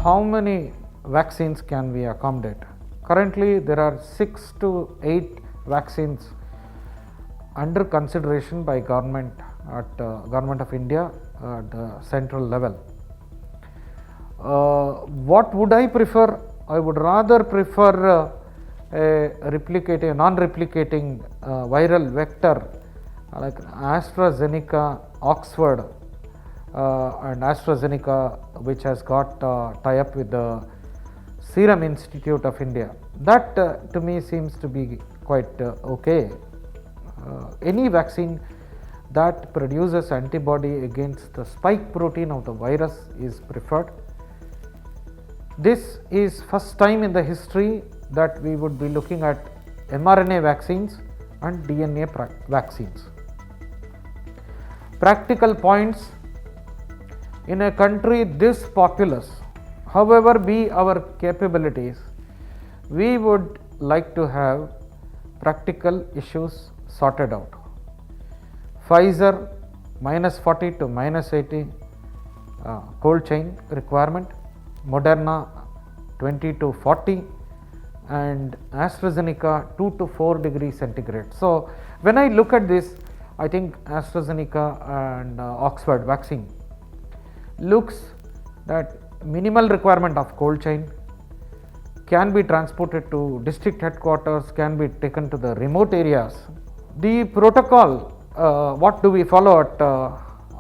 how many vaccines can we accommodate? Currently, there are 6 to 8 vaccines under consideration by government at Government of India at the central level. What would I prefer? I would rather prefer a non-replicating viral vector like AstraZeneca, Oxford, and AstraZeneca, which has got tie-up with the Serum Institute of India. That to me seems to be quite okay. Any vaccine that produces antibody against the spike protein of the virus is preferred. This is first time in the history that we would be looking at mRNA vaccines and DNA vaccines. Practical points: in a country this populous, however be our capabilities, we would like to have practical issues sorted out. Pfizer -40 to -80 cold chain requirement, Moderna 20 to 40, and AstraZeneca 2 to 4 degrees centigrade. So when I look at this, I think AstraZeneca and Oxford vaccine looks that minimal requirement of cold chain, can be transported to district headquarters, can be taken to the remote areas. The protocol, what do we follow at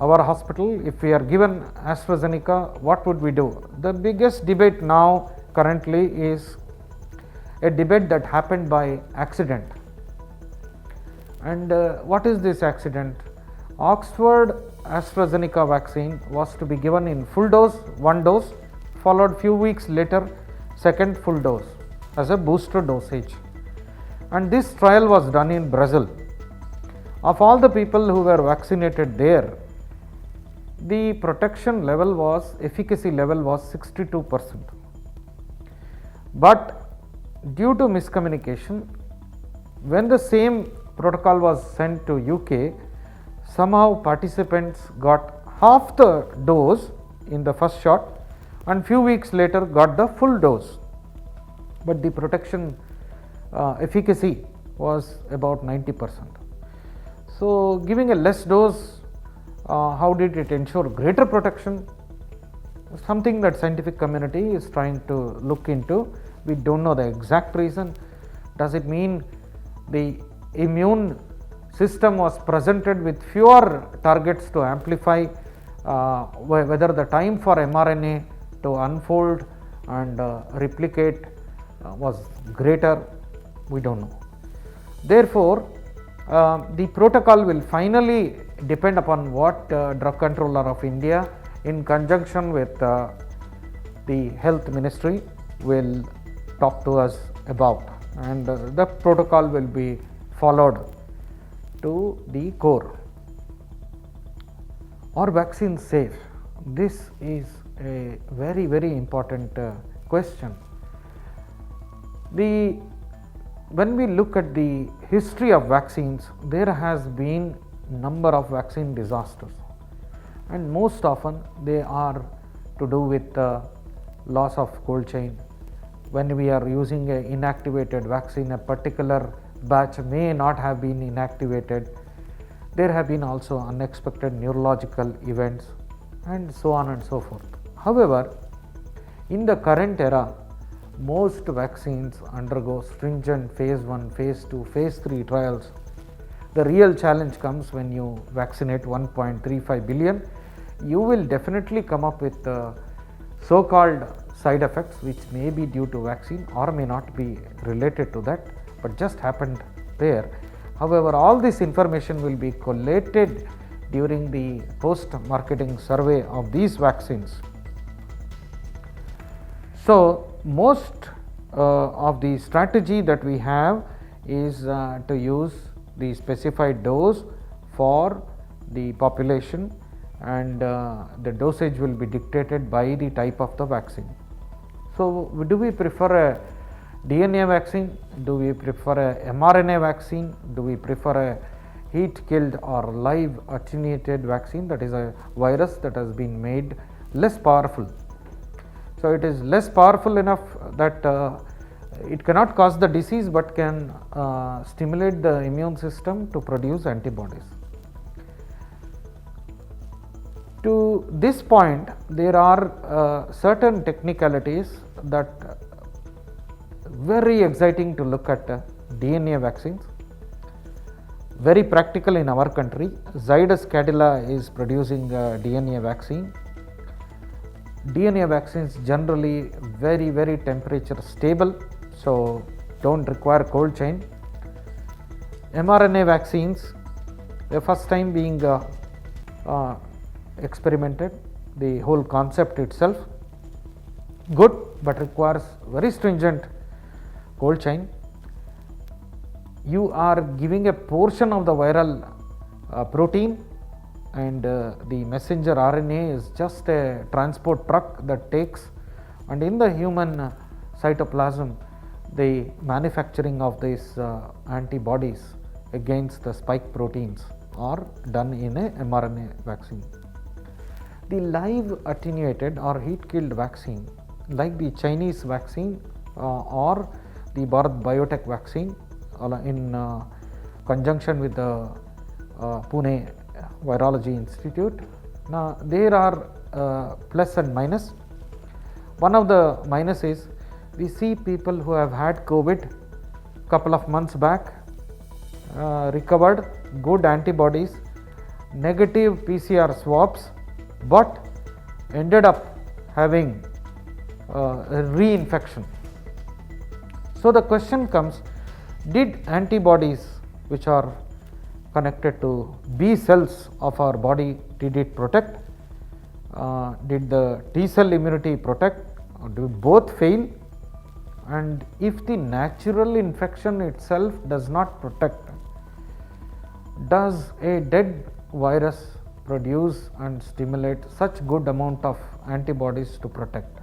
our hospital? If we are given AstraZeneca, what would we do? The biggest debate now currently is a debate that happened by accident. And what is this accident? Oxford AstraZeneca vaccine was to be given in full dose, one dose, followed few weeks later second full dose as a booster dosage. And this trial was done in Brazil. Of all the people who were vaccinated there, the protection level was, efficacy level was 62%. But due to miscommunication, when the same protocol was sent to UK, somehow participants got half the dose in the first shot and few weeks later got the full dose, but the protection efficacy was about 90%. So giving a less dose, how did it ensure greater protection? Something that scientific community is trying to look into. We don't know the exact reason. Does it mean the immune system was presented with fewer targets to amplify, whether the time for mRNA to unfold and replicate was greater? We don't know. Therefore, the protocol will finally depend upon what Drug Controller of India in conjunction with the Health Ministry will talk to us about, and the protocol will be followed to the core. Are vaccines safe? This is a very, very important question. When we look at the history of vaccines, there has been number of vaccine disasters, and most often they are to do with loss of cold chain. When we are using an inactivated vaccine, a particular batch may not have been inactivated. There have been also unexpected neurological events and so on and so forth. However, in the current era, most vaccines undergo stringent phase 1, phase 2, phase 3 trials. The real challenge comes when you vaccinate 1.35 billion. You will definitely come up with so-called side effects which may be due to vaccine or may not be related to that, but just happened there. However, all this information will be collated during the post-marketing survey of these vaccines. So, most of the strategy that we have is to use the specified dose for the population, and the dosage will be dictated by the type of the vaccine. So, do we prefer a DNA vaccine? Do we prefer a mRNA vaccine? Do we prefer a heat killed or live attenuated vaccine, that is a virus that has been made less powerful? So it is less powerful enough that it cannot cause the disease, but can stimulate the immune system to produce antibodies. To this point, there are certain technicalities that very exciting to look at DNA vaccines. Very practical in our country. Zydus Cadila is producing a DNA vaccine. DNA vaccines generally very temperature stable, so don't require cold chain. mRNA vaccines, the first time being experimented, the whole concept itself good, but requires very stringent cold chain. You are giving a portion of the viral protein, and the messenger RNA is just a transport truck that takes, and in the human cytoplasm the manufacturing of these antibodies against the spike proteins are done in a mRNA vaccine. The live attenuated or heat killed vaccine like the Chinese vaccine or the Bharat Biotech vaccine in conjunction with the Pune Virology Institute. Now there are plus and minus. One of the minus is we see people who have had COVID couple of months back, recovered, good antibodies, negative PCR swabs, but ended up having a reinfection. So the question comes, did antibodies which are connected to B cells of our body, did it protect? Did the T cell immunity protect, or did both fail? And if the natural infection itself does not protect, does a dead virus produce and stimulate such good amount of antibodies to protect?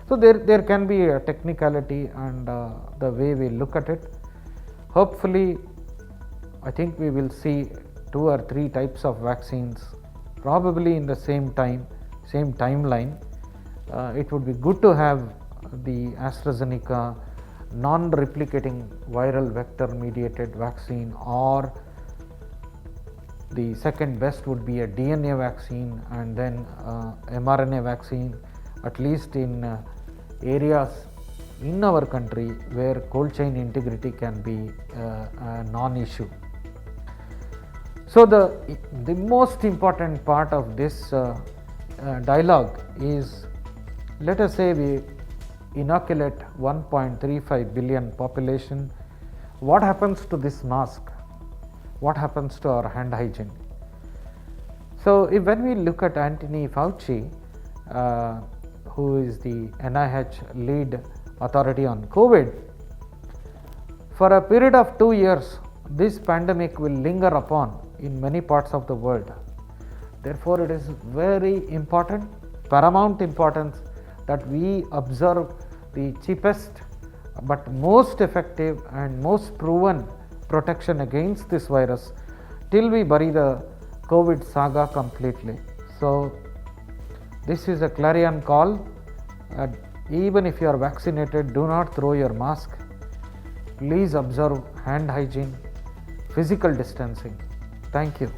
So there can be a technicality and the way we look at it. Hopefully, I think we will see 2 or 3 types of vaccines probably in the same timeline. It would be good to have the AstraZeneca non-replicating viral vector mediated vaccine, or the second best would be a DNA vaccine, and then mRNA vaccine, at least in areas in our country where cold chain integrity can be a non-issue. So the most important part of this dialogue is, let us say we inoculate 1.35 billion population. What happens to this mask? What happens to our hand hygiene? So when we look at Anthony Fauci, who is the NIH lead authority on COVID, for a period of 2 years this pandemic will linger upon in many parts of the world. Therefore it is very important, paramount importance, that we observe the cheapest but most effective and most proven protection against this virus till we bury the COVID saga completely. So this is a clarion call. Even if you are vaccinated, do not throw your mask. Please observe hand hygiene, physical distancing. Thank you.